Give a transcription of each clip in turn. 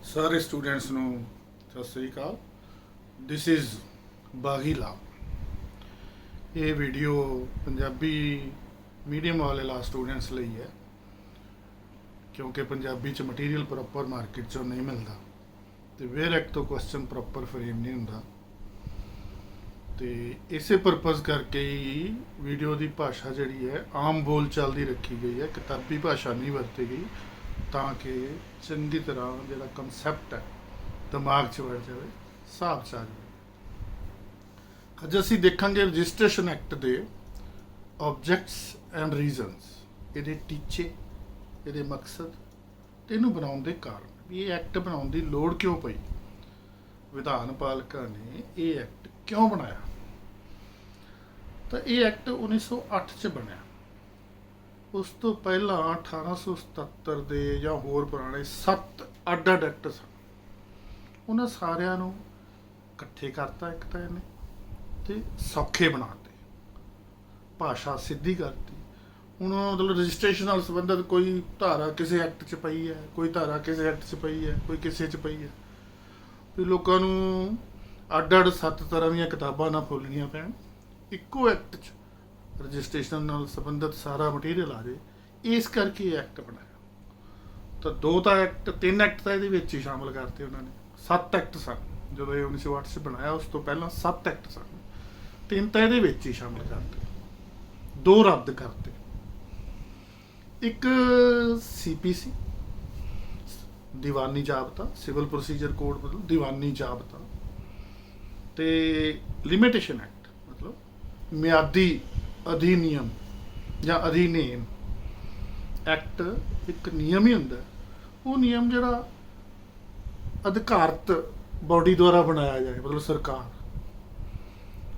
ਸਾਰੇ ਸਟੂਡੈਂਟਸ ਨੂੰ ਸਤਿ ਸ੍ਰੀ ਅਕਾਲ। This is ਬਾਗੀ ਲਾ। ਇਹ ਵੀਡੀਓ ਪੰਜਾਬੀ ਮੀਡੀਅਮ ਵਾਲੇ ਲਾ ਸਟੂਡੈਂਟਸ ਲਈ ਹੈ, ਕਿਉਂਕਿ ਪੰਜਾਬੀ ਚ ਮਟੀਰੀਅਲ ਪ੍ਰੋਪਰ ਮਾਰਕੀਟ ਚੋਂ ਨਹੀਂ ਮਿਲਦਾ ਤੇ ਵੇਅਰ ਐਕਟ ਤੋਂ ਕੁਐਸਚਨ ਪ੍ਰੋਪਰ ਫਰੇਮ ਨਹੀਂ ਹੁੰਦਾ, ਤੇ ਇਸੇ ਪਰਪਸ ਕਰਕੇ ਹੀ ਵੀਡੀਓ ਦੀ ਭਾਸ਼ਾ ਜਿਹੜੀ ਹੈ ਆਮ ਬੋਲ ਚਾਲ ਦੀ ਰੱਖੀ ਗਈ ਹੈ, ਕਿਤਾਬੀ ਭਾਸ਼ਾ ਨਹੀਂ ਵਰਤੀ ਗਈ, ਤਾਂ ਕਿ ਚੰਗੀ ਤਰ੍ਹਾਂ ਜਿਹੜਾ ਕਨਸੈਪਟ ਹੈ ਦਿਮਾਗ 'ਚ ਵੜ ਜਾਵੇ, ਹਿਸਾਬ 'ਚ ਆ ਜਾਵੇ। ਅੱਜ ਅਸੀਂ ਦੇਖਾਂਗੇ ਰਜਿਸਟ੍ਰੇਸ਼ਨ ਐਕਟ ਦੇ ਆਬਜੈਕਟਸ ਐਂਡ ਰੀਜ਼ਨਸ, ਇਹਦੇ ਟੀਚੇ, ਇਹਦੇ ਮਕਸਦ ਤੇ ਇਹਨੂੰ ਬਣਾਉਣ ਦੇ ਕਾਰਨ, ਵੀ ਇਹ ਐਕਟ ਬਣਾਉਣ ਦੀ ਲੋੜ ਕਿਉਂ ਪਈ, ਵਿਧਾਨ ਪਾਲਿਕਾ ਨੇ ਇਹ ਐਕਟ ਕਿਉਂ ਬਣਾਇਆ। ਤਾਂ ਇਹ ਐਕਟ 1908 ਚ ਬਣਿਆ। ਉਸ ਤੋਂ ਪਹਿਲਾਂ 1877 ਦੇ ਜਾਂ ਹੋਰ ਪੁਰਾਣੇ 7 ਅੱਡ-ਅੱਡ ਐਕਟ ਸਨ। ਉਹਨਾਂ ਸਾਰਿਆਂ ਨੂੰ ਇਕੱਠੇ ਕਰਤਾ ਇੱਕ ਤਾਂ ਇਹਨੇ, ਤੇ ਸੌਖੇ ਬਣਾਤੇ, ਭਾਸ਼ਾ ਸਿੱਧੀ ਕਰਤੀ। ਹੁਣ ਮਤਲਬ ਰਜਿਸਟ੍ਰੇਸ਼ਨ ਨਾਲ ਸੰਬੰਧਿਤ ਕੋਈ ਧਾਰਾ ਕਿਸੇ ਐਕਟ 'ਚ ਪਈ ਹੈ, ਕੋਈ ਧਾਰਾ ਕਿਸੇ ਐਕਟ 'ਚ ਪਈ ਹੈ, ਕੋਈ ਕਿਸੇ 'ਚ ਪਈ ਹੈ, ਵੀ ਲੋਕਾਂ ਨੂੰ ਅੱਡ-ਅੱਡ 7 ਤਰ੍ਹਾਂ ਦੀਆਂ ਕਿਤਾਬਾਂ ਨਾ ਫੋਲਣੀਆਂ ਪੈਣ, ਇੱਕੋ ਐਕਟ 'ਚ ਰਜਿਸਟ੍ਰੇਸ਼ਨ ਨਾਲ ਸੰਬੰਧਿਤ ਸਾਰਾ ਮਟੀਰੀਅਲ ਆ ਜਾਏ। ਇਸ ਕਰਕੇ ਇਹ ਐਕਟ ਬਣਾਇਆ। ਤਾਂ 3 ਐਕਟ ਤਾਂ ਇਹਦੇ ਵਿੱਚ ਹੀ ਸ਼ਾਮਲ ਕਰਤੇ ਉਹਨਾਂ ਨੇ। 7 ਐਕਟ ਸਨ ਜਦੋਂ ਇਹ 1908 'ਚ ਬਣਾਇਆ, ਉਸ ਤੋਂ ਪਹਿਲਾਂ 7 ਐਕਟ ਸਨ, 3 ਤਾਂ ਇਹਦੇ ਵਿੱਚ ਹੀ ਸ਼ਾਮਲ ਕਰਤੇ, 2 ਰੱਦ ਕਰਤੇ। ਇੱਕ CPC ਦੀਵਾਨੀ ਜ਼ਾਬਤਾ, ਸਿਵਲ ਪ੍ਰੋਸੀਜਰ ਕੋਡ ਮਤਲਬ ਦੀਵਾਨੀ ਜ਼ਾਬਤਾ, ਤੇ ਲਿਮਿਟੇਸ਼ਨ ਐਕਟ ਮਤਲਬ ਮਿਆਦੀ ਅਧੀਨਿਯਮ ਜਾਂ ਅਧੀਨੇਮ ਐਕਟ। ਇੱਕ ਨਿਯਮ ਹੀ ਹੁੰਦਾ, ਉਹ ਨਿਯਮ ਜਿਹੜਾ ਅਧਿਕਾਰਤ ਬਾਡੀ ਦੁਆਰਾ ਬਣਾਇਆ ਜਾਏ, ਮਤਲਬ ਸਰਕਾਰ।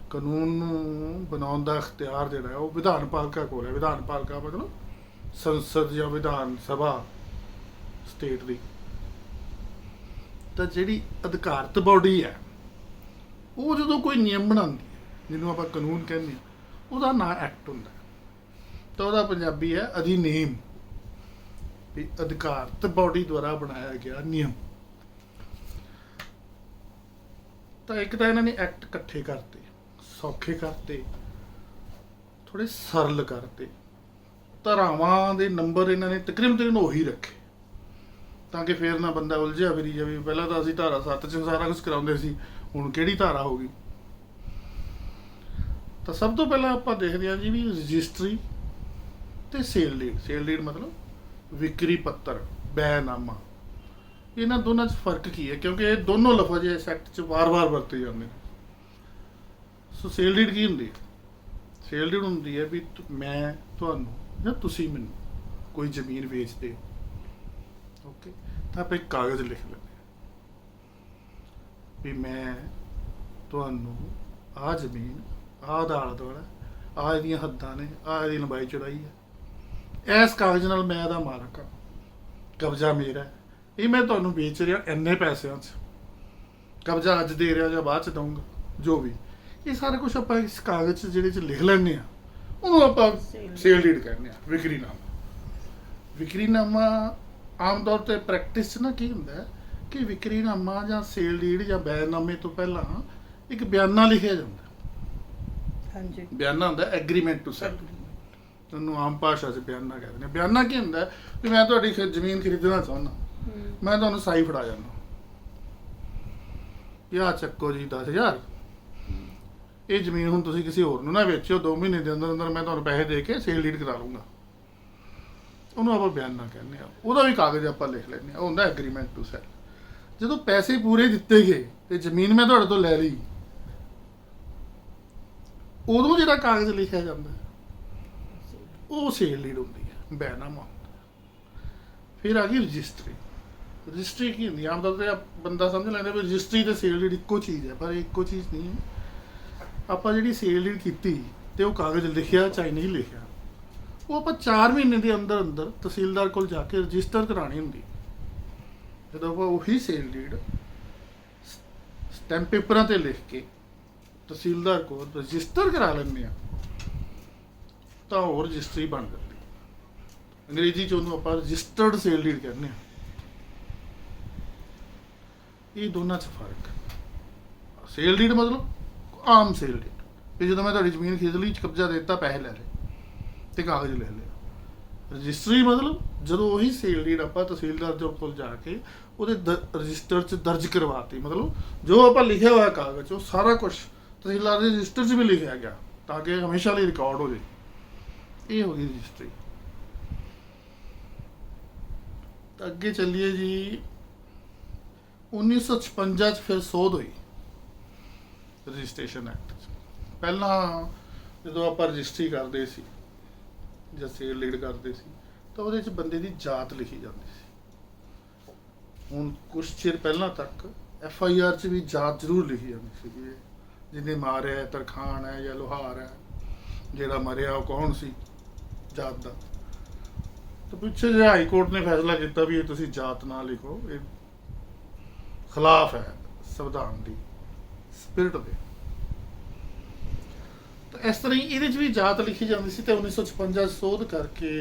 ਕਾਨੂੰਨ ਨੂੰ ਬਣਾਉਣ ਦਾ ਅਖਤਿਆਰ ਜਿਹੜਾ ਹੈ ਉਹ ਵਿਧਾਨ ਪਾਲਿਕਾ ਕੋਲ ਹੈ। ਵਿਧਾਨ ਪਾਲਿਕਾ ਮਤਲਬ ਸੰਸਦ ਜਾਂ ਵਿਧਾਨ ਸਭਾ ਸਟੇਟ ਦੀ। ਤਾਂ ਜਿਹੜੀ ਅਧਿਕਾਰਤ ਬਾਡੀ ਹੈ ਉਹ ਜਦੋਂ ਕੋਈ ਨਿਯਮ ਬਣਾਉਂਦੀ ਹੈ, ਜਿਹਨੂੰ ਆਪਾਂ ਕਾਨੂੰਨ ਕਹਿੰਦੇ ਹਾਂ, ਉਹਦਾ ਨਾਂ ਐਕਟ ਹੁੰਦਾ। ਤਾਂ ਉਹਦਾ ਪੰਜਾਬੀ ਹੈ ਅਧਿਨੇਮ, ਵੀ ਅਧਿਕਾਰਤ ਬਾਡੀ ਦੁਆਰਾ ਬਣਾਇਆ ਗਿਆ ਨਿਯਮ। ਤਾਂ ਇੱਕ ਤਾਂ ਇਹਨਾਂ ਨੇ ਐਕਟ ਇਕੱਠੇ ਕਰਤੇ, ਸੌਖੇ ਕਰਤੇ, ਥੋੜੇ ਸਰਲ ਕਰਤੇ। ਧਾਰਾਵਾਂ ਦੇ ਨੰਬਰ ਇਹਨਾਂ ਨੇ ਤਕਰੀਬਨ ਉਹੀ ਰੱਖੇ, ਤਾਂ ਕਿ ਫੇਰ ਨਾ ਬੰਦਾ ਉਲਝਿਆ ਫਿਰੀ ਜਾਵੇ। ਪਹਿਲਾਂ ਤਾਂ ਅਸੀਂ ਧਾਰਾ 7 'ਚ ਸਾਰਾ ਕੁਝ ਕਰਾਉਂਦੇ ਸੀ, ਹੁਣ ਕਿਹੜੀ ਧਾਰਾ ਹੋ ਗਈ। ਤਾਂ ਸਭ ਤੋਂ ਪਹਿਲਾਂ ਆਪਾਂ ਦੇਖਦੇ ਹਾਂ ਜੀ ਵੀ ਰਜਿਸਟਰੀ ਤੇ ਸੇਲ ਡੀਡ। ਸੇਲ ਡੀਡ ਮਤਲਬ ਵਿਕਰੀ ਪੱਤਰ, ਬੈਨਾਮਾ। ਇਹਨਾਂ ਦੋਨਾਂ 'ਚ ਫਰਕ ਕੀ ਹੈ, ਕਿਉਂਕਿ ਇਹ ਦੋਨੋਂ ਲਫ਼ਜ਼ ਇਸ ਐਕਟ 'ਚ ਵਾਰ-ਵਾਰ ਵਰਤੇ ਜਾਂਦੇ ਨੇ। ਸੋ ਸੇਲ ਡੀਡ ਕੀ ਹੁੰਦੀ ਹੈ? ਸੇਲ ਡੀਡ ਹੁੰਦੀ ਹੈ ਵੀ ਮੈਂ ਤੁਹਾਨੂੰ ਜਾਂ ਤੁਸੀਂ ਮੈਨੂੰ ਕੋਈ ਜ਼ਮੀਨ ਵੇਚਦੇ ਹੋ, ਓਕੇ, ਤਾਂ ਆਪਾਂ ਇੱਕ ਕਾਗਜ਼ ਲਿਖ ਲੈਂਦੇ ਵੀ ਮੈਂ ਤੁਹਾਨੂੰ ਆਹ ਜ਼ਮੀਨ, ਆਹ ਦਾ ਆਲਾ ਦੁਆਲਾ, ਆਹ ਇਹਦੀਆਂ ਹੱਦਾਂ ਨੇ, ਆਹ ਇਹਦੀ ਲੰਬਾਈ ਚੌੜਾਈ ਹੈ, ਇਸ ਕਾਗਜ਼ ਨਾਲ ਮੈਂ ਇਹਦਾ ਮਾਲਕ ਹਾਂ, ਕਬਜ਼ਾ ਮੇਰਾ ਹੈ, ਇਹ ਮੈਂ ਤੁਹਾਨੂੰ ਵੇਚ ਰਿਹਾ ਇੰਨੇ ਪੈਸਿਆਂ 'ਚ, ਕਬਜ਼ਾ ਅੱਜ ਦੇ ਰਿਹਾ ਜਾਂ ਬਾਅਦ 'ਚ ਦਊਂਗਾ, ਜੋ ਵੀ। ਇਹ ਸਾਰਾ ਕੁਛ ਆਪਾਂ ਇਸ ਕਾਗਜ਼ 'ਚ ਜਿਹੜੇ 'ਚ ਲਿਖ ਲੈਂਦੇ ਹਾਂ, ਉਹਨੂੰ ਆਪਾਂ ਸੇਲ ਡੀਡ ਕਹਿੰਦੇ ਹਾਂ, ਵਿਕਰੀਨਾਮਾ। ਵਿਕਰੀਨਾਮਾ ਆਮ ਤੌਰ 'ਤੇ ਪ੍ਰੈਕਟਿਸ 'ਚ ਨਾ ਕੀ ਹੁੰਦਾ ਕਿ ਵਿਕਰੀਨਾਮਾ ਜਾਂ ਸੇਲ ਡੀਡ ਜਾਂ ਬੈਨਾਮੇ ਤੋਂ ਪਹਿਲਾਂ ਇੱਕ ਬਿਆਨਾ ਲਿਖਿਆ ਜਾਂਦਾ। ਹਾਂਜੀ, ਬਿਆਨਾ ਹੁੰਦਾ ਐਗਰੀਮੈਂਟ ਟੂ ਸੈਲ, ਉਹਨੂੰ ਆਮ ਭਾਸ਼ਾ 'ਚ ਬਿਆਨਾ ਕਹਿੰਦੇ ਨੇ। ਬਿਆਨਾ ਕੀ ਹੁੰਦਾ ਵੀ ਮੈਂ ਤੁਹਾਡੀ ਜ਼ਮੀਨ ਖਰੀਦਣਾ ਚਾਹੁੰਦਾ, ਮੈਂ ਤੁਹਾਨੂੰ ਸਾਈ ਫੜਾ ਜਾਂਦਾ, ਯਾ ਚੱਕੋ ਜੀ 10,000, ਇਹ ਜ਼ਮੀਨ ਹੁਣ ਤੁਸੀਂ ਕਿਸੇ ਹੋਰ ਨੂੰ ਨਾ ਵੇਚਿਓ, 2 ਮਹੀਨੇ ਦੇ ਅੰਦਰ ਅੰਦਰ ਮੈਂ ਤੁਹਾਨੂੰ ਪੈਸੇ ਦੇ ਕੇ ਸੇਲ ਡੀਡ ਕਰਾ ਲੂੰਗਾ। ਉਹਨੂੰ ਆਪਾਂ ਬਿਆਨਾ ਕਹਿੰਦੇ ਆ। ਉਹਦਾ ਵੀ ਕਾਗਜ਼ ਆਪਾਂ ਲਿਖ ਲੈਂਦੇ ਆ, ਉਹ ਹੁੰਦਾ ਐਗਰੀਮੈਂਟ ਟੂ ਸੈਲ। ਜਦੋਂ ਪੈਸੇ ਪੂਰੇ ਦਿੱਤੇ ਗਏ ਤੇ ਜ਼ਮੀਨ ਮੈਂ ਤੁਹਾਡੇ ਤੋਂ ਲੈ ਲਈ, ਉਦੋਂ ਜਿਹੜਾ ਕਾਗਜ਼ ਲਿਖਿਆ ਜਾਂਦਾ ਉਹ ਸੇਲ ਡੀਡ ਹੁੰਦੀ ਹੈ, ਬੈਨਾਮਾ। ਫਿਰ ਆ ਗਈ ਰਜਿਸਟਰੀ। ਰਜਿਸਟਰੀ ਕੀ ਹੁੰਦੀ? ਆਮ ਤੌਰ 'ਤੇ ਬੰਦਾ ਸਮਝ ਲੈਂਦਾ ਵੀ ਰਜਿਸਟਰੀ ਤੇ ਸੇਲ ਡੀਡ ਇੱਕੋ ਚੀਜ਼ ਹੈ, ਪਰ ਇਹ ਇੱਕੋ ਚੀਜ਼ ਨਹੀਂ ਹੈ। ਆਪਾਂ ਜਿਹੜੀ ਸੇਲ ਡੀਡ ਕੀਤੀ ਤੇ ਉਹ ਕਾਗਜ਼ ਲਿਖਿਆ ਚਾਹੇ ਨਹੀਂ ਲਿਖਿਆ, ਉਹ ਆਪਾਂ 4 ਮਹੀਨੇ ਦੇ ਅੰਦਰ ਅੰਦਰ ਤਹਿਸੀਲਦਾਰ ਕੋਲ ਜਾ ਕੇ ਰਜਿਸਟਰ ਕਰਾਉਣੀ ਹੁੰਦੀ। ਜਦੋਂ ਆਪਾਂ ਉਹੀ ਸੇਲ ਡੀਡ ਸਟੈਂਪ ਪੇਪਰਾਂ 'ਤੇ ਲਿਖ ਕੇ ਤਹਿਸੀਲਦਾਰ ਕੋਲ ਰਜਿਸਟਰ ਕਰਾ ਲੈਂਦੇ ਆ, ਤਾਂ ਉਹ ਰਜਿਸਟਰੀ ਬਣ ਜਾਂਦੀ। ਅੰਗਰੇਜ਼ੀ 'ਚ ਉਹਨੂੰ ਆਪਾਂ ਰਜਿਸਟਰਡ ਸੇਲ ਡੀਡ ਕਹਿੰਦੇ ਹਾਂ। ਇਹ ਦੋਨਾਂ 'ਚ ਫਰਕ। ਸੇਲ ਡੀਡ ਮਤਲਬ ਆਮ ਸੇਲ ਡੀਡ, ਵੀ ਜਦੋਂ ਮੈਂ ਤੁਹਾਡੀ ਜ਼ਮੀਨ ਖਰੀਦ ਲਈ, 'ਚ ਕਬਜ਼ਾ ਦੇ ਦਿੱਤਾ, ਪੈਸੇ ਲੈ ਲਏ ਤੇ ਕਾਗਜ਼ ਲੈ ਲਿਆ। ਰਜਿਸਟਰੀ ਮਤਲਬ ਜਦੋਂ ਉਹੀ ਸੇਲ ਡੀਡ ਆਪਾਂ ਤਹਿਸੀਲਦਾਰ ਦੇ ਕੋਲ ਜਾ ਕੇ ਉਹਦੇ ਰਜਿਸਟਰ 'ਚ ਦਰਜ ਕਰਵਾਤੀ, ਮਤਲਬ ਜੋ ਆਪਾਂ ਲਿਖਿਆ ਹੋਇਆ ਕਾਗਜ਼ ਉਹ ਸਾਰਾ ਕੁਝ ਤਹਿਸੀਲਦਾਰ ਦੇ ਰਜਿਸਟਰ 'ਚ ਵੀ ਲਿਖਿਆ ਗਿਆ ਤਾਂ ਕਿ ਹਮੇਸ਼ਾ ਲਈ ਰਿਕਾਰਡ ਹੋ ਜਾਏ। ਇਹ ਹੋ ਗਈ ਰਜਿਸਟਰੀ। ਤਾਂ ਅੱਗੇ ਚੱਲੀਏ ਜੀ, 1956 'ਚ ਫਿਰ ਸੋਧ ਹੋਈ ਰਜਿਸਟ੍ਰੇਸ਼ਨ ਐਕਟ 'ਚ। ਪਹਿਲਾਂ ਜਦੋਂ ਆਪਾਂ ਰਜਿਸਟਰੀ ਕਰਦੇ ਸੀ ਜਾਂ ਸੇਲ ਡੀਡ ਕਰਦੇ ਸੀ ਤਾਂ ਉਹਦੇ 'ਚ ਬੰਦੇ ਦੀ ਜਾਤ ਲਿਖੀ ਜਾਂਦੀ ਸੀ। ਹੁਣ ਕੁਛ ਚਿਰ ਪਹਿਲਾਂ ਤੱਕ FIR 'ਚ ਵੀ ਜਾਤ ਜ਼ਰੂਰ ਲਿਖੀ ਜਾਂਦੀ ਸੀ, ਜਿਹਨੇ ਮਾਰਿਆ ਤਰਖਾਣ ਹੈ ਜਾਂ ਲੋਹਾਰ ਹੈ, ਜਿਹੜਾ ਮਰਿਆ ਉਹ ਕੌਣ ਸੀ, ਜਾਤ ਦਾ। ਤਾਂ ਪਿੱਛੇ ਜੇ ਹਾਈ ਕੋਰਟ ਨੇ ਫੈਸਲਾ ਕੀਤਾ ਵੀ ਇਹ ਤੁਸੀਂ ਜਾਤ ਨਾ ਲਿਖੋ, ਇਹ ਖਿਲਾਫ ਹੈ ਸੰਵਿਧਾਨ ਦੀ ਸਪਿਰਿਟ ਦੇ। ਤਾਂ ਇਸ ਤਰ੍ਹਾਂ ਹੀ ਇਹਦੇ 'ਚ ਵੀ ਜਾਤ ਲਿਖੀ ਜਾਂਦੀ ਸੀ। ਤੇ 1956 'ਚ ਸੋਧ ਕਰਕੇ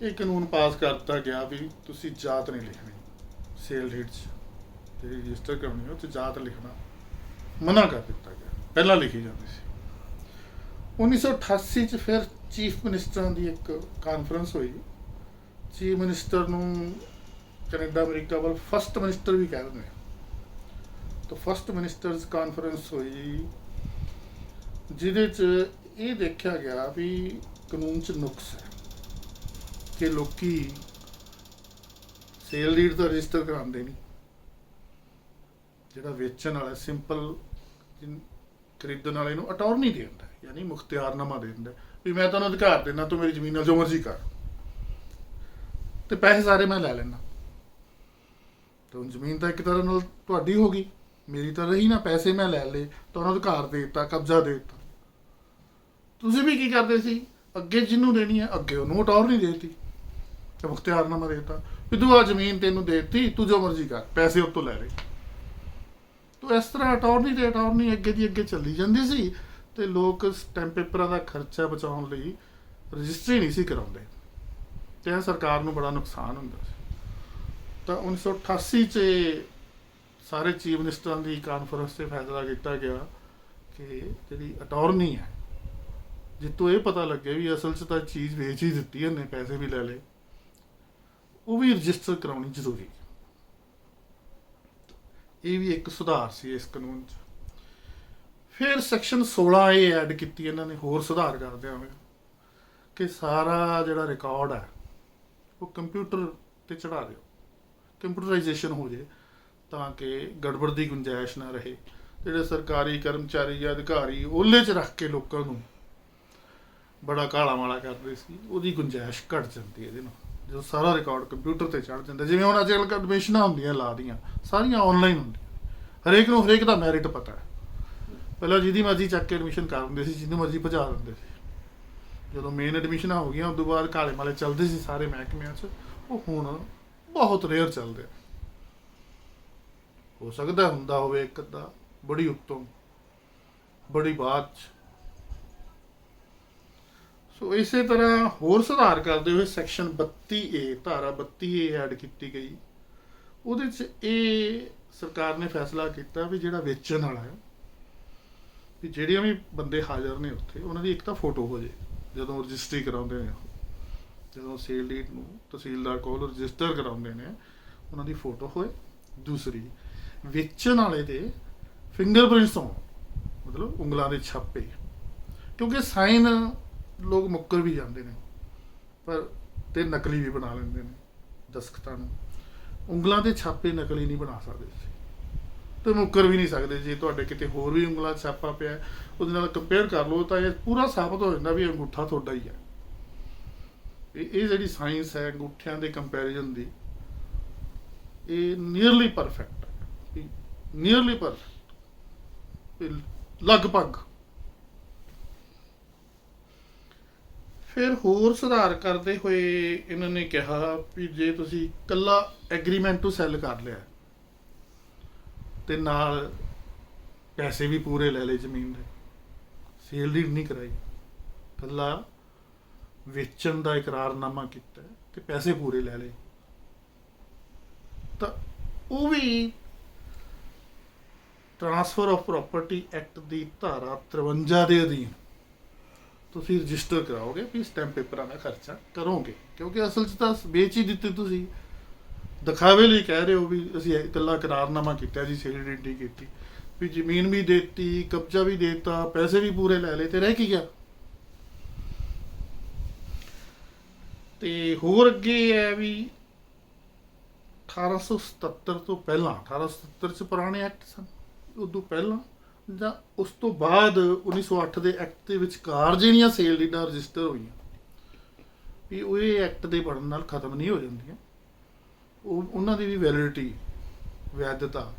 ਇਹ ਕਾਨੂੰਨ ਪਾਸ ਕਰਤਾ ਗਿਆ ਵੀ ਤੁਸੀਂ ਜਾਤ ਨਹੀਂ ਲਿਖਣੀ ਸੇਲ ਡੀਡ 'ਚ, ਜਿਹੜੀ ਰਜਿਸਟਰ ਕਰਨੀ ਉਹ 'ਚ ਜਾਤ ਲਿਖਣਾ ਮਨਾ ਕਰ ਦਿੱਤਾ ਗਿਆ। ਪਹਿਲਾਂ ਲਿਖੀ ਜਾਂਦੀ ਸੀ। 1988 'ਚ ਫਿਰ ਚੀਫ ਮਿਨਿਸਟਰਾਂ ਦੀ ਇੱਕ ਕਾਨਫਰੰਸ ਹੋਈ। ਚੀਫ ਮਿਨਿਸਟਰ ਨੂੰ ਕੈਨੇਡਾ ਅਮਰੀਕਾ ਵੱਲ ਫਸਟ ਮਿਨਿਸਟਰ ਵੀ ਕਹਿ ਦਿੰਦੇ ਆ। ਤਾਂ ਫਸਟ ਮਿਨਿਸਟਰਸ ਕਾਨਫਰੰਸ ਹੋਈ, ਜਿਹਦੇ 'ਚ ਇਹ ਦੇਖਿਆ ਗਿਆ ਵੀ ਕਾਨੂੰਨ 'ਚ ਨੁਕਸ ਹੈ ਕਿ ਲੋਕੀ ਸੇਲ ਡੀਡ ਤਾਂ ਰਜਿਸਟਰ ਕਰਾਉਂਦੇ ਨਹੀਂ। ਜਿਹੜਾ ਵੇਚਣ ਵਾਲਾ ਸਿੰਪਲ ਖਰੀਦਣ ਵਾਲੇ ਨੂੰ ਅਟਾਰਨੀ ਦੇ ਦਿੰਦਾ, ਯਾਨੀ ਮੁਖਤਿਆਰਨਾਮਾ ਦੇ ਦਿੰਦਾ ਵੀ ਮੈਂ ਤੁਹਾਨੂੰ ਅਧਿਕਾਰ ਦੇਣਾ, ਤੂੰ ਮੇਰੀ ਜ਼ਮੀਨ ਨਾਲ ਜੋ ਮਰਜ਼ੀ ਕਰ, ਤੇ ਪੈਸੇ ਸਾਰੇ ਮੈਂ ਲੈ ਲੈਣਾ। ਤਾਂ ਹੁਣ ਜ਼ਮੀਨ ਤਾਂ ਇੱਕ ਤਰ੍ਹਾਂ ਨਾਲ ਤੁਹਾਡੀ ਹੋ ਗਈ, ਮੇਰੀ ਤਾਂ ਰਹੀ ਨਾ। ਪੈਸੇ ਮੈਂ ਲੈ ਲਏ, ਤੁਹਾਨੂੰ ਅਧਿਕਾਰ ਦੇ ਦਿੱਤਾ, ਕਬਜ਼ਾ ਦੇ ਦਿੱਤਾ। ਤੁਸੀਂ ਵੀ ਕੀ ਕਰਦੇ ਸੀ, ਅੱਗੇ ਜਿਹਨੂੰ ਦੇਣੀ ਹੈ ਅੱਗੇ ਉਹਨੂੰ ਅਟਾਰਨੀ ਦੇ ਦਿੱਤੀ ਤੇ ਮੁਖਤਿਆਰਨਾਮਾ ਦੇ ਦਿੱਤਾ ਵੀ ਤੂੰ ਆ ਜ਼ਮੀਨ ਤੈਨੂੰ ਦੇ ਦਿੱਤੀ, ਤੂੰ ਜੋ ਮਰਜ਼ੀ ਕਰ, ਪੈਸੇ ਉਹ ਤੋਂ ਲੈ ਲਏ। ਤਾਂ ਇਸ ਤਰ੍ਹਾਂ ਅਟਾਰਨੀ ਤੇ ਅਟਾਰਨੀ ਅੱਗੇ ਦੀ ਅੱਗੇ ਚੱਲੀ ਜਾਂਦੀ ਸੀ। ਤੇ ਲੋਕ ਸਟੈਂਪ ਪੇਪਰਾਂ ਦਾ ਖਰਚਾ ਬਚਾਉਣ ਲਈ ਰਜਿਸਟਰੀ ਨਹੀਂ ਸੀ ਕਰਾਉਂਦੇ, ਤੇ ਇਹ ਸਰਕਾਰ ਨੂੰ ਬੜਾ ਨੁਕਸਾਨ ਹੁੰਦਾ ਸੀ। ਤਾਂ 1988 'ਚ ਸਾਰੇ ਚੀਫ ਮਿਨਿਸਟਰਾਂ ਦੀ ਕਾਨਫਰੰਸ 'ਤੇ ਫੈਸਲਾ ਕੀਤਾ ਗਿਆ ਕਿ ਜਿਹੜੀ ਅਟਾਰਨੀ ਹੈ, ਜਿੱਤੋਂ ਇਹ ਪਤਾ ਲੱਗੇ ਵੀ ਅਸਲ 'ਚ ਤਾਂ ਚੀਜ਼ ਵੇਚ ਹੀ ਦਿੱਤੀ, ਇਹਨੇ ਪੈਸੇ ਵੀ ਲੈ ਲਏ, ਉਹ ਵੀ ਰਜਿਸਟਰ ਕਰਾਉਣੀ ਜ਼ਰੂਰੀ। ਇਹ ਵੀ ਇੱਕ ਸੁਧਾਰ ਸੀ ਇਸ ਕਾਨੂੰਨ 'ਚ। ਫਿਰ ਸੈਕਸ਼ਨ 16A ਐਡ ਕੀਤੀ ਇਹਨਾਂ ਨੇ, ਹੋਰ ਸੁਧਾਰ ਕਰਦਿਆਂ ਹੋਏ, ਕਿ ਸਾਰਾ ਜਿਹੜਾ ਰਿਕਾਰਡ ਹੈ ਉਹ ਕੰਪਿਊਟਰ 'ਤੇ ਚੜ੍ਹਾ ਦਿਓ, ਕੰਪਿਊਟਰਾਈਜੇਸ਼ਨ ਹੋ ਜਾਏ, ਤਾਂ ਕਿ ਗੜਬੜ ਦੀ ਗੁੰਜਾਇਸ਼ ਨਾ ਰਹੇ। ਜਿਹੜੇ ਸਰਕਾਰੀ ਕਰਮਚਾਰੀ ਜਾਂ ਅਧਿਕਾਰੀ ਉਹਲੇ 'ਚ ਰੱਖ ਕੇ ਲੋਕਾਂ ਨੂੰ ਬੜਾ ਕਾਲਾ ਮਾਲਾ ਕਰਦੇ ਸੀ, ਉਹਦੀ ਗੁੰਜਾਇਸ਼ ਘਟ ਜਾਂਦੀ ਹੈ ਇਹਦੇ ਨਾਲ, ਜਦੋਂ ਸਾਰਾ ਰਿਕਾਰਡ ਕੰਪਿਊਟਰ 'ਤੇ ਚੜ੍ਹ ਜਾਂਦਾ। ਜਿਵੇਂ ਹੁਣ ਅੱਜ ਕੱਲ੍ਹ ਐਡਮਿਸ਼ਨਾਂ ਹੁੰਦੀਆਂ ਲਾ ਦੀਆਂ, ਸਾਰੀਆਂ ਆਨਲਾਈਨ ਹੁੰਦੀਆਂ, ਹਰੇਕ ਨੂੰ ਹਰੇਕ ਦਾ ਮੈਰਿਟ ਪਤਾ ਹੈ। ਪਹਿਲਾਂ ਜਿਹਦੀ ਮਰਜ਼ੀ ਚੱਕ ਕੇ ਐਡਮਿਸ਼ਨ ਕਰ ਦਿੰਦੇ ਸੀ, ਜਿਹਨੂੰ ਮਰਜ਼ੀ ਭਜਾ ਦਿੰਦੇ ਸੀ। ਜਦੋਂ ਮੇਨ ਐਡਮਿਸ਼ਨਾਂ ਹੋ ਗਈਆਂ, ਉਸ ਤੋਂ ਬਾਅਦ ਕਾਲੇ ਮਾਲੇ ਚੱਲਦੇ ਸੀ ਸਾਰੇ ਮਹਿਕਮਿਆਂ 'ਚ, ਉਹ ਹੁਣ ਬਹੁਤ ਰੇਅਰ ਚੱਲਦੇ ਆ। ਹੋ ਸਕਦਾ ਹੁੰਦਾ ਹੋਵੇ ਇੱਕ ਅੱਧਾ, ਬੜੀ ਉੱਤੋਂ, ਬੜੀ ਬਾਅਦ 'ਚ। ਸੋ ਇਸੇ ਤਰ੍ਹਾਂ ਹੋਰ ਸੁਧਾਰ ਕਰਦੇ ਹੋਏ ਸੈਕਸ਼ਨ 32A, ਧਾਰਾ 32A ਐਡ ਕੀਤੀ ਗਈ। ਉਹਦੇ 'ਚ ਇਹ ਸਰਕਾਰ ਨੇ ਫੈਸਲਾ ਕੀਤਾ ਵੀ ਜਿਹੜਾ ਵੇਚਣ ਵਾਲਾ ਹੈ, ਵੀ ਜਿਹੜੀਆਂ ਵੀ ਬੰਦੇ ਹਾਜ਼ਰ ਨੇ ਉੱਥੇ, ਉਹਨਾਂ ਦੀ ਇੱਕ ਤਾਂ ਫੋਟੋ ਹੋ ਜੇ ਜਦੋਂ ਰਜਿਸਟਰੀ ਕਰਾਉਂਦੇ ਨੇ, ਜਦੋਂ ਸੇਲ ਡੀਡ ਨੂੰ ਤਹਿਸੀਲਦਾਰ ਕੋਲ ਰਜਿਸਟਰ ਕਰਾਉਂਦੇ ਨੇ, ਉਹਨਾਂ ਦੀ ਫੋਟੋ ਹੋਏ। ਦੂਸਰੀ, ਵੇਚਣ ਵਾਲੇ ਦੇ ਫਿੰਗਰਪ੍ਰਿੰਟਸ ਹੋਣ, ਮਤਲਬ ਉਂਗਲਾਂ ਦੇ ਛਾਪੇ, ਕਿਉਂਕਿ ਸਾਈਨ ਲੋਕ ਮੁੱਕਰ ਵੀ ਜਾਂਦੇ ਨੇ ਪਰ ਤੇ ਨਕਲੀ ਵੀ ਬਣਾ ਲੈਂਦੇ ਨੇ ਦਸਖਤਾਂ ਨੂੰ। ਉਂਗਲਾਂ ਦੇ ਛਾਪੇ ਨਕਲੀ ਨਹੀਂ ਬਣਾ ਸਕਦੇ ਸੀ ਤੇ ਮੁੱਕਰ ਵੀ ਨਹੀਂ ਸਕਦੇ। ਜੇ ਤੁਹਾਡੇ ਕਿਤੇ ਹੋਰ ਵੀ ਉਂਗਲਾਂ ਛਾਪਾ ਪਿਆ, ਉਹਦੇ ਨਾਲ ਕੰਪੇਅਰ ਕਰ ਲਓ ਤਾਂ ਇਹ ਪੂਰਾ ਸਾਬਤ ਹੋ ਜਾਂਦਾ ਵੀ ਅੰਗੂਠਾ ਤੁਹਾਡਾ ਹੀ ਹੈ। ਇਹ ਜਿਹੜੀ ਸਾਇੰਸ ਹੈ ਅੰਗੂਠਿਆਂ ਦੇ ਕੰਪੈਰੀਜ਼ਨ ਦੀ, ਇਹ ਨੀਅਰਲੀ ਪਰਫੈਕਟ ਹੈ, ਨੀਅਰਲੀ ਪਰਫੈਕਟ, ਲਗਭਗ। ਫਿਰ ਹੋਰ ਸੁਧਾਰ ਕਰਦੇ ਹੋਏ ਇਹਨਾਂ ਨੇ ਕਿਹਾ ਵੀ ਜੇ ਤੁਸੀਂ ਇਕੱਲਾ ਐਗਰੀਮੈਂਟ ਟੂ ਸੈੱਲ ਕਰ ਲਿਆ ਤੇ ਨਾਲ ਪੈਸੇ ਵੀ ਪੂਰੇ ਲੈ ਲਏ ਜ਼ਮੀਨ ਦੇ, ਸੇਲ ਡੀਡ ਨਹੀਂ ਕਰਾਈ, ਇਕੱਲਾ ਵੇਚਣ ਦਾ ਇਕਰਾਰਨਾਮਾ ਕੀਤਾ ਤੇ ਪੈਸੇ ਪੂਰੇ ਲੈ ਲਏ, ਤਾਂ ਉਹ ਵੀ ਟਰਾਂਸਫਰ ਆਫ ਪ੍ਰਾਪਰਟੀ ਐਕਟ ਦੀ ਧਾਰਾ 53 ਦੇ ਅਧੀਨ ਤੁਸੀਂ ਰਜਿਸਟਰ ਕਰਾਓਗੇ ਵੀ ਸਟੈਂਪ ਪੇਪਰਾਂ ਦਾ ਖਰਚਾ ਕਰੋਗੇ, ਕਿਉਂਕਿ ਅਸਲ 'ਚ ਤਾਂ ਵੇਚ ਹੀ ਦਿੱਤੀ ਤੁਸੀਂ, ਦਿਖਾਵੇ ਲਈ ਕਹਿ ਰਹੇ ਹੋ ਵੀ ਅਸੀਂ ਇਕੱਲਾ ਕਰਾਰਨਾਮਾ ਕੀਤਾ ਜੀ, ਸੇਲ ਡੀਡ ਨਹੀਂ ਕੀਤੀ, ਵੀ ਜ਼ਮੀਨ ਵੀ ਦੇਤੀ, ਕਬਜ਼ਾ ਵੀ ਦੇਤਾ, ਪੈਸੇ ਵੀ ਪੂਰੇ ਲੈ ਲਏ, ਤੇ ਰਹਿ ਕੀ ਗਿਆ। ਤੇ ਹੋਰ ਅੱਗੇ ਹੈ ਵੀ 1877 ਤੋਂ ਪਹਿਲਾਂ, 1877 ਚ ਪੁਰਾਣੇ ਐਕਟ ਸਨ, ਉਦੋਂ ਪਹਿਲਾਂ ਜਾਂ ਉਸ ਤੋਂ ਬਾਅਦ 1908 ਦੇ ਐਕਟ ਦੇ ਵਿਚਕਾਰ ਜਿਹੜੀਆਂ ਸੇਲ ਡੀਡਾਂ ਰਜਿਸਟਰ ਹੋਈਆਂ ਵੀ ਉਹ ਇਹ ਐਕਟ ਦੇ ਬਣਨ ਨਾਲ ਖਤਮ ਨਹੀਂ ਹੋ ਜਾਂਦੀਆਂ, ਉਹਨਾਂ ਦੀ ਵੀ ਵੈਲਿਡਿਟੀ, ਵੈਧਤਾ,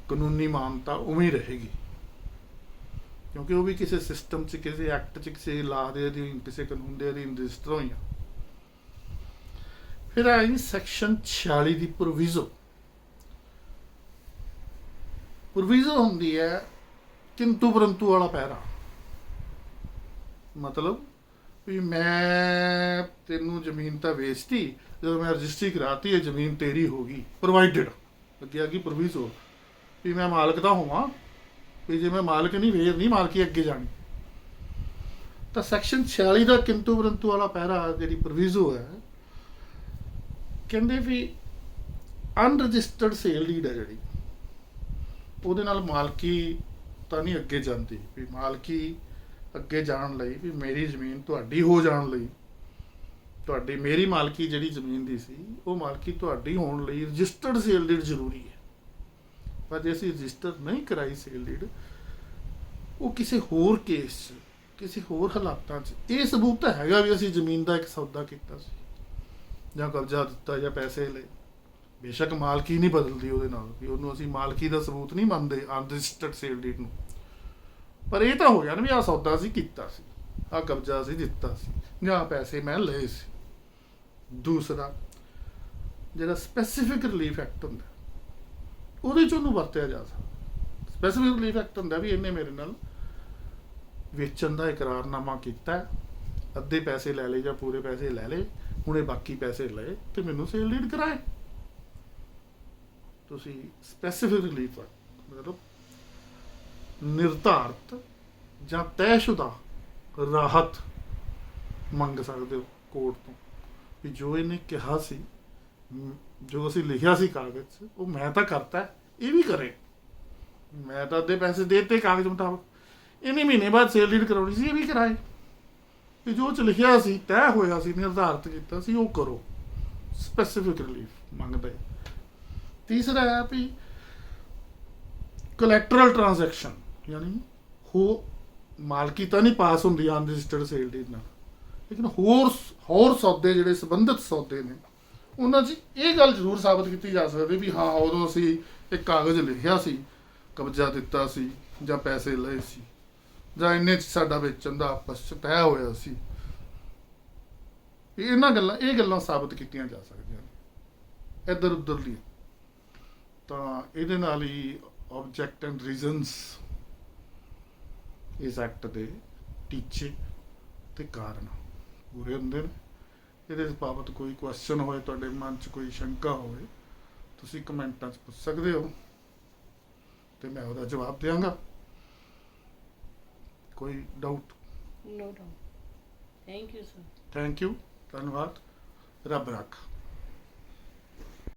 ਕਾਨੂੰਨੀ ਮਾਨਤਾ ਉਵੇਂ ਹੀ ਰਹੇਗੀ, ਕਿਉਂਕਿ ਉਹ ਵੀ ਕਿਸੇ ਸਿਸਟਮ 'ਚ, ਕਿਸੇ ਐਕਟ 'ਚ, ਕਿਸੇ ਲਾਅ ਦੇ ਅਧੀਨ, ਕਿਸੇ ਕਾਨੂੰਨ ਦੇ ਅਧੀਨ ਰਜਿਸਟਰ ਹੋਈਆਂ। ਫਿਰ ਆਈ ਸੈਕਸ਼ਨ 46 ਦੀ ਪ੍ਰੋਵੀਜ਼ੋ। ਪ੍ਰੋਵੀਜ਼ੋ ਹੁੰਦੀ ਹੈ ਕਿੰਤੂ ਪਰੰਤੂ ਵਾਲਾ ਪੈਰਾ, ਮਤਲਬ ਵੀ ਮੈਂ ਤੈਨੂੰ ਜ਼ਮੀਨ ਤਾਂ ਵੇਚਤੀ, ਜਦੋਂ ਮੈਂ ਰਜਿਸਟਰੀ ਕਰਾਤੀ, ਇਹ ਜ਼ਮੀਨ ਤੇਰੀ ਹੋ ਗਈ, ਪ੍ਰੋਵਾਈਡਡ ਅੱਗੇ ਆ ਗਈ ਪ੍ਰੋਵੀਜ਼ੋ ਵੀ ਮੈਂ ਮਾਲਕ ਤਾਂ ਹੋਵਾਂ, ਵੀ ਜੇ ਮੈਂ ਮਾਲਕ ਨਹੀਂ ਫੇਰ ਨਹੀਂ ਮਾਲਕੀ ਅੱਗੇ ਜਾਣੀ। ਤਾਂ ਸੈਕਸ਼ਨ 46 ਦਾ ਕਿੰਤੂ ਪਰੰਤੂ ਵਾਲਾ ਪੈਰਾ ਜਿਹੜੀ ਪ੍ਰੋਵੀਜ਼ੋ ਹੈ, ਕਹਿੰਦੇ ਵੀ ਅਨਰਜਿਸਟਰਡ ਸੇਲ ਡੀਡ ਹੈ ਜਿਹੜੀ, ਉਹਦੇ ਨਾਲ ਮਾਲਕੀ ਤਾਂ ਨਹੀਂ ਅੱਗੇ ਜਾਂਦੀ, ਵੀ ਮਾਲਕੀ ਅੱਗੇ ਜਾਣ ਲਈ, ਵੀ ਮੇਰੀ ਜ਼ਮੀਨ ਤੁਹਾਡੀ ਹੋ ਜਾਣ ਲਈ, ਤੁਹਾਡੀ ਮੇਰੀ ਮਾਲਕੀ ਜਿਹੜੀ ਜ਼ਮੀਨ ਦੀ ਸੀ ਉਹ ਮਾਲਕੀ ਤੁਹਾਡੀ ਹੋਣ ਲਈ ਰਜਿਸਟਰਡ ਸੇਲ ਡੀਡ ਜ਼ਰੂਰੀ ਹੈ। ਪਰ ਜੇ ਅਸੀਂ ਰਜਿਸਟਰ ਨਹੀਂ ਕਰਾਈ ਸੇਲ ਡੀਡ, ਉਹ ਕਿਸੇ ਹੋਰ ਕੇਸ 'ਚ, ਕਿਸੇ ਹੋਰ ਹਾਲਾਤਾਂ 'ਚ ਇਹ ਸਬੂਤ ਤਾਂ ਹੈਗਾ ਵੀ ਅਸੀਂ ਜ਼ਮੀਨ ਦਾ ਇੱਕ ਸੌਦਾ ਕੀਤਾ ਸੀ ਜਾਂ ਕਬਜ਼ਾ ਦਿੱਤਾ ਜਾਂ ਪੈਸੇ ਲਏ, ਬੇਸ਼ੱਕ ਮਾਲਕੀ ਨਹੀਂ ਬਦਲਦੀ ਉਹਦੇ ਨਾਲ, ਵੀ ਉਹਨੂੰ ਅਸੀਂ ਮਾਲਕੀ ਦਾ ਸਬੂਤ ਨਹੀਂ ਮੰਨਦੇ ਅਨਰਜਿਸਟਰਡ ਸੇਲ ਡੀਡ ਨੂੰ, ਪਰ ਇਹ ਤਾਂ ਹੋ ਜਾਣ ਵੀ ਆਹ ਸੌਦਾ ਅਸੀਂ ਕੀਤਾ ਸੀ, ਆਹ ਕਬਜ਼ਾ ਅਸੀਂ ਦਿੱਤਾ ਸੀ, ਜਾਂ ਪੈਸੇ ਮੈਂ ਲਏ ਸੀ। ਦੂਸਰਾ ਜਿਹੜਾ ਸਪੈਸੀਫਿਕ ਰਿਲੀਫ ਐਕਟ ਹੁੰਦਾ, ਉਹਦੇ 'ਚ ਉਹਨੂੰ ਵਰਤਿਆ ਜਾ ਸਕਦਾ। ਸਪੈਸੀਫਿਕ ਰਿਲੀਫ ਐਕਟ ਹੁੰਦਾ ਵੀ ਇਹਨੇ ਮੇਰੇ ਨਾਲ ਵੇਚਣ ਦਾ ਇਕਰਾਰਨਾਮਾ ਕੀਤਾ, ਅੱਧੇ ਪੈਸੇ ਲੈ ਲਏ ਜਾਂ ਪੂਰੇ ਪੈਸੇ ਲੈ ਲਏ, ਹੁਣ ਇਹ ਬਾਕੀ ਪੈਸੇ ਲਏ ਤੇ ਮੈਨੂੰ ਸੇਲ ਡੀਡ ਕਰਾਏ। ਤੁਸੀਂ ਸਪੈਸੀਫਿਕ ਰਿਲੀਫ ਮਤਲਬ ਨਿਰਧਾਰਤ ਜਾਂ ਤੈਅਸ਼ੁਦਾ ਰਾਹਤ ਮੰਗ ਸਕਦੇ ਹੋ ਕੋਰਟ ਤੋਂ, ਵੀ ਜੋ ਇਹਨੇ ਕਿਹਾ ਸੀ, ਜੋ ਅਸੀਂ ਲਿਖਿਆ ਸੀ ਕਾਗਜ਼ 'ਚ, ਉਹ ਮੈਂ ਤਾਂ ਕਰਤਾ, ਇਹ ਵੀ ਕਰੇ। ਮੈਂ ਤਾਂ ਅੱਧੇ ਪੈਸੇ ਦੇ ਦਿੱਤੇ ਕਾਗਜ਼ ਮੁਤਾਬਕ, ਇਹਨੇ ਮਹੀਨੇ ਬਾਅਦ ਸੇਲ ਡੀਡ ਕਰਾਉਣੀ ਸੀ, ਇਹ ਵੀ ਕਰਾਏ, ਵੀ ਜੋ 'ਚ ਲਿਖਿਆ ਸੀ, ਤੈਅ ਹੋਇਆ ਸੀ, ਨਿਰਧਾਰਿਤ ਕੀਤਾ ਸੀ, ਉਹ ਕਰੋ। ਸਪੈਸੀਫਿਕ ਰਿਲੀਫ ਮੰਗਦਾ। ਤੀਸਰਾ ਹੈ ਵੀ ਕੋਲੈਟਰਲ ਟ੍ਰਾਂਜੈਕਸ਼ਨ, ਯਾਨੀ ਹੋ ਮਾਲਕੀ ਤਾਂ ਨਹੀਂ ਪਾਸ ਹੁੰਦੀ ਅਨਰਜਿਸਟਰਡ ਸੇਲ ਡੀਡ ਨਾਲ, ਲੇਕਿਨ ਹੋਰ ਸੌਦੇ ਜਿਹੜੇ ਸੰਬੰਧਿਤ ਸੌਦੇ ਨੇ, ਉਹਨਾਂ 'ਚ ਇਹ ਗੱਲ ਜ਼ਰੂਰ ਸਾਬਤ ਕੀਤੀ ਜਾ ਸਕਦੀ ਵੀ ਹਾਂ ਉਦੋਂ ਅਸੀਂ ਇੱਕ ਕਾਗਜ਼ ਲਿਖਿਆ ਸੀ, ਕਬਜ਼ਾ ਦਿੱਤਾ ਸੀ ਜਾਂ ਪੈਸੇ ਲਏ ਸੀ, ਜਾਂ ਇੰਨੇ 'ਚ ਸਾਡਾ ਵੇਚਣ ਦਾ ਆਪਸ 'ਚ ਤੈਅ ਹੋਇਆ ਸੀ। ਇਹ ਗੱਲਾਂ ਸਾਬਤ ਕੀਤੀਆਂ ਜਾ ਸਕਦੀਆਂ ਨੇ ਇੱਧਰ ਉੱਧਰ ਲਈ। ਤਾਂ ਇਹਦੇ ਨਾਲ ਹੀ ਆਬਜੈਕਟ ਐਂਡ ਰੀਜ਼ਨਸ ਇਸ ਐਕਟ ਦੇ ਟੀਚੇ ਤੇ ਕਾਰਨ ਪੂਰੇ ਹੁੰਦੇ ਨੇ। ਇਹਦੇ ਬਾਬਤ ਕੋਈ ਕੁਐਸਚਨ ਹੋਏ, ਤੁਹਾਡੇ ਮਨ 'ਚ ਕੋਈ ਸ਼ੰਕਾ ਹੋਵੇ, ਤੁਸੀਂ ਕਮੈਂਟਾਂ 'ਚ ਪੁੱਛ ਸਕਦੇ ਹੋ ਤੇ ਮੈਂ ਉਹਦਾ ਜਵਾਬ ਦਿਆਂਗਾ। ਕੋਈ doubt? No doubt. Thank you sir. Thank you, ਧੰਨਵਾਦ, ਰੱਬ ਰੱਖ।